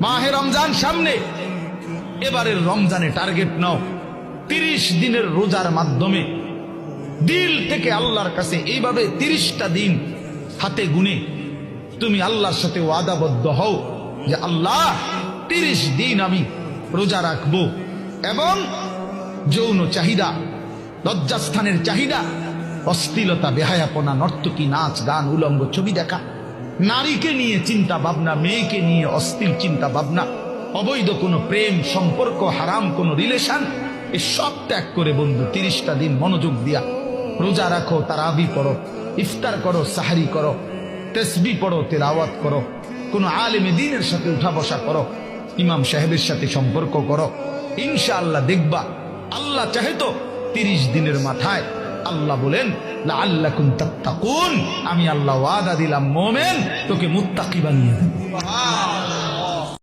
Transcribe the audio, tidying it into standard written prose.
মাহে রমজান সামনে, এবারের রমজানে টার্গেট নাও 30 দিনের রোজার মাধ্যমে দিল থেকে আল্লাহর কাছে এইভাবে 30টা দিন হাতে গুনে তুমি আল্লাহর সাথে ওয়াদাবদ্ধ হও যে আল্লাহ 30 দিন আমি রোজা রাখবো। এবং যৌন চাহিদা, লজ্জাস্থানের চাহিদা, অশ্লীলতা, বেহায়াপনা, নর্তকী, নাচ গান, উলঙ্গ ছবি দেখা, নারীকে নিয়ে চিন্তা ভাবনা, মেয়েকে নিয়ে অশ্লীল চিন্তা ভাবনা, অবৈধ কোনো প্রেম সম্পর্ক, হারাম কোনো রিলেশন, এ সব ত্যাগ করে বন্ধু 30টা দিন মনোযোগ দিয়া রোজা রাখো, তারাবি পড়ো, ইফতার করো, সাহারি করো, তাসবিহ পড়ো, তেলাওয়াত করো, কোন আলেমে দ্বীনের সাথে উঠা বসা করো, ইমাম সাহেবের সাথে সম্পর্ক করো। ইনশাআল্লাহ দেখবা আল্লাহ চাহে তো 30 দিনের মাথায় আল্লাহ বলেন লাআল্লাকুম তাত্তাকুন, আমি আল্লাহ ওয়াদা দিলাম মোমেন তোকে মুত্তাকি বানিয়ে দেব।